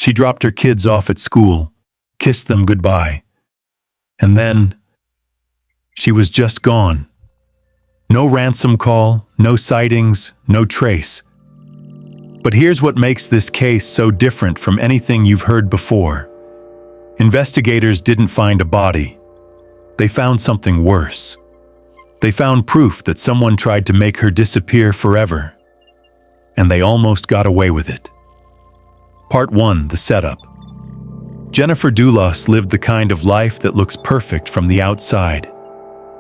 She dropped her kids off at school, kissed them goodbye, and then she was just gone. No ransom call, no sightings, no trace. But here's what makes this case so different from anything you've heard before. Investigators didn't find a body. They found something worse. They found proof that someone tried to make her disappear forever. And they almost got away with it. Part 1, the setup. Jennifer Dulos lived the kind of life that looks perfect from the outside.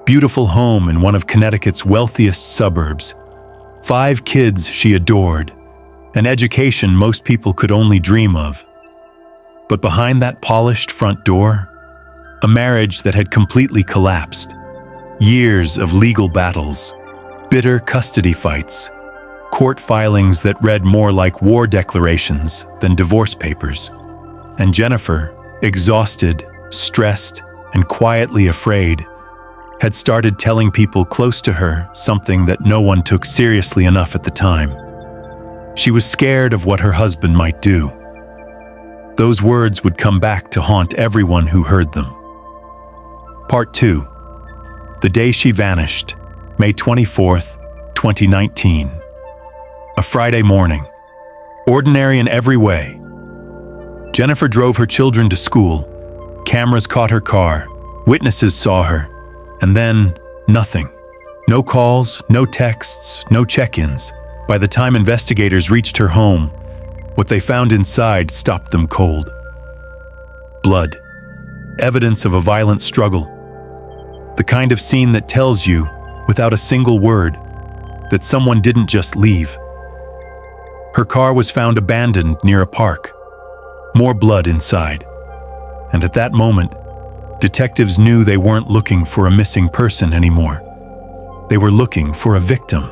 Beautiful home in one of Connecticut's wealthiest suburbs. 5 kids she adored. An education most people could only dream of. But behind that polished front door, a marriage that had completely collapsed. Years of legal battles, bitter custody fights, court filings that read more like war declarations than divorce papers. And Jennifer, exhausted, stressed, and quietly afraid, had started telling people close to her something that no one took seriously enough at the time. She was scared of what her husband might do. Those words would come back to haunt everyone who heard them. Part 2. The day she vanished, May 24th, 2019. A Friday morning. Ordinary in every way. Jennifer drove her children to school. Cameras caught her car. Witnesses saw her. And then, nothing. No calls, no texts, no check-ins. By the time investigators reached her home, what they found inside stopped them cold. Blood. Evidence of a violent struggle. The kind of scene that tells you, without a single word, that someone didn't just leave. Her car was found abandoned near a park. More blood inside. And at that moment, detectives knew they weren't looking for a missing person anymore. They were looking for a victim.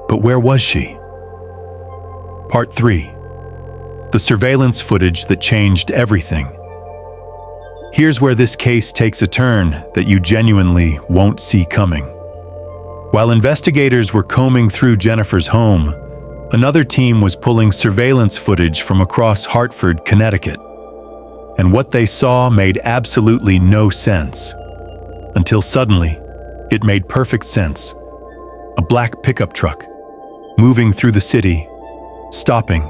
But where was she? Part 3. The surveillance footage that changed everything. Here's where this case takes a turn that you genuinely won't see coming. While investigators were combing through Jennifer's home, another team was pulling surveillance footage from across Hartford, Connecticut. And what they saw made absolutely no sense. Until suddenly, it made perfect sense. A black pickup truck, moving through the city, stopping,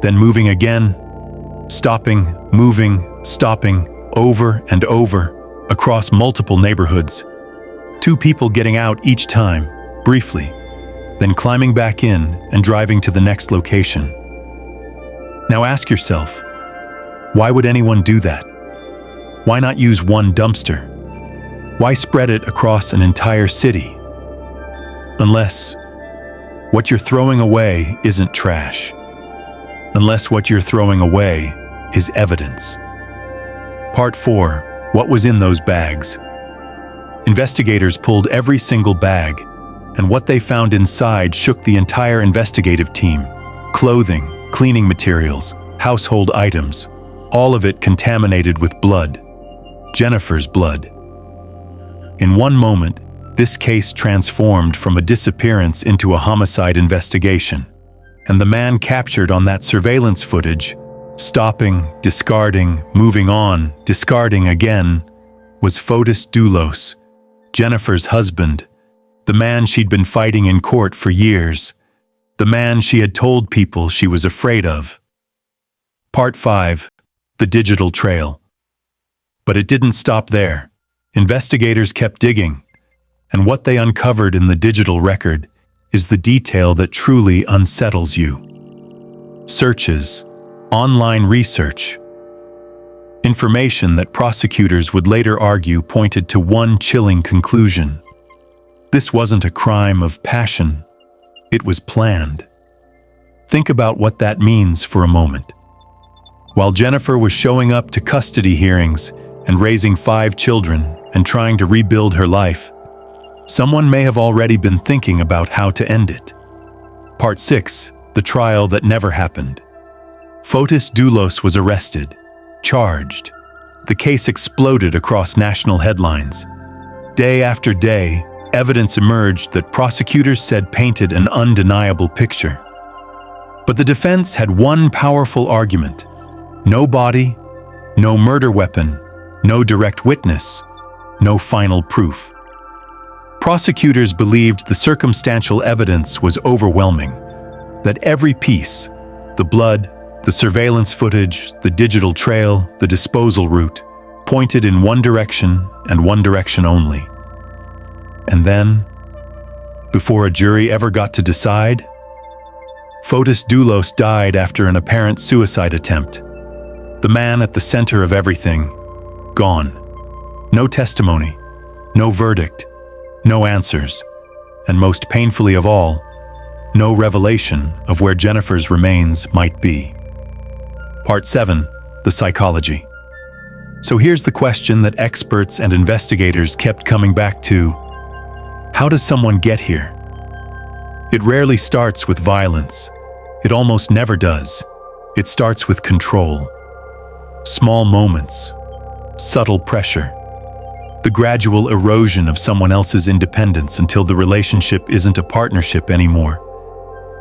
then moving again, stopping, moving, stopping, over and over, across multiple neighborhoods. 2 people getting out each time, briefly, then climbing back in and driving to the next location. Now ask yourself, why would anyone do that? Why not use one dumpster? Why spread it across an entire city? Unless what you're throwing away isn't trash. Unless what you're throwing away is evidence. Part 4. What was in those bags? Investigators pulled every single bag, and what they found inside shook the entire investigative team. Clothing, cleaning materials, household items, all of it contaminated with blood. Jennifer's blood. In one moment, this case transformed from a disappearance into a homicide investigation. And the man captured on that surveillance footage, stopping, discarding, moving on, discarding again, was Fotis Dulos, Jennifer's husband, the man she'd been fighting in court for years, the man she had told people she was afraid of. Part 5. The digital trail. But it didn't stop there. Investigators kept digging, and what they uncovered in the digital record is the detail that truly unsettles you. Searches, online research, information that prosecutors would later argue pointed to one chilling conclusion. This wasn't a crime of passion, it was planned. Think about what that means for a moment. While Jennifer was showing up to custody hearings and raising 5 children and trying to rebuild her life, someone may have already been thinking about how to end it. Part 6. The trial that never happened. Fotis Dulos was arrested, charged. The case exploded across national headlines. Day after day, evidence emerged that prosecutors said painted an undeniable picture. But the defense had one powerful argument: no body, no murder weapon, no direct witness, no final proof. Prosecutors believed the circumstantial evidence was overwhelming, that every piece, the blood, the surveillance footage, the digital trail, the disposal route, pointed in one direction and one direction only. And then, before a jury ever got to decide, Fotis Dulos died after an apparent suicide attempt. The man at the center of everything, gone. No testimony, no verdict, no answers, and most painfully of all, no revelation of where Jennifer's remains might be. Part 7, the psychology. So here's the question that experts and investigators kept coming back to: how does someone get here? It rarely starts with violence. It almost never does. It starts with control. Small moments, subtle pressure, the gradual erosion of someone else's independence until the relationship isn't a partnership anymore.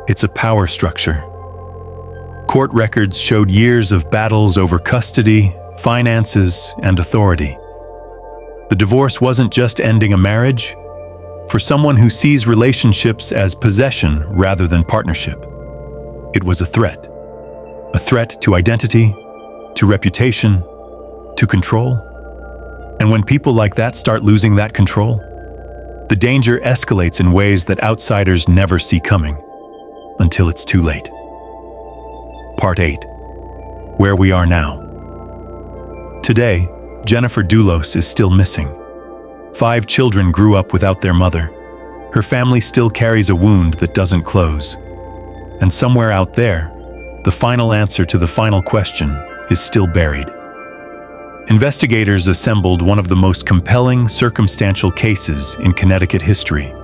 It's a power structure. Court records showed years of battles over custody, finances, and authority. The divorce wasn't just ending a marriage. For someone who sees relationships as possession rather than partnership, it was a threat. A threat to identity, to reputation, to control. And when people like that start losing that control, the danger escalates in ways that outsiders never see coming, until it's too late. Part 8. Where we are now. Today, Jennifer Dulos is still missing. 5 children grew up without their mother. Her family still carries a wound that doesn't close. And somewhere out there, the final answer to the final question is still buried. Investigators assembled one of the most compelling circumstantial cases in Connecticut history.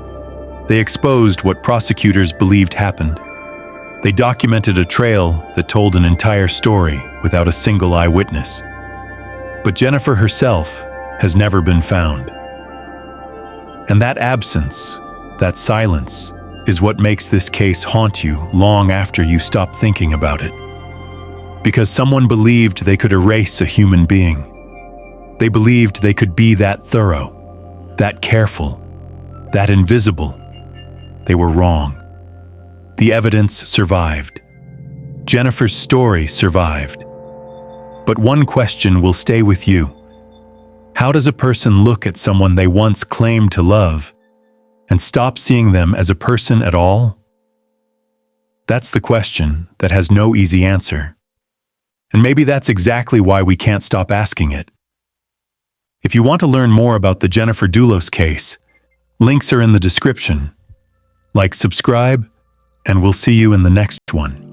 They exposed what prosecutors believed happened. They documented a trail that told an entire story without a single eyewitness. But Jennifer herself has never been found. And that absence, that silence, is what makes this case haunt you long after you stop thinking about it. Because someone believed they could erase a human being. They believed they could be that thorough, that careful, that invisible. They were wrong. The evidence survived. Jennifer's story survived. But one question will stay with you. How does a person look at someone they once claimed to love and stop seeing them as a person at all? That's the question that has no easy answer. And maybe that's exactly why we can't stop asking it. If you want to learn more about the Jennifer Dulos case, links are in the description. Like, subscribe, and we'll see you in the next one.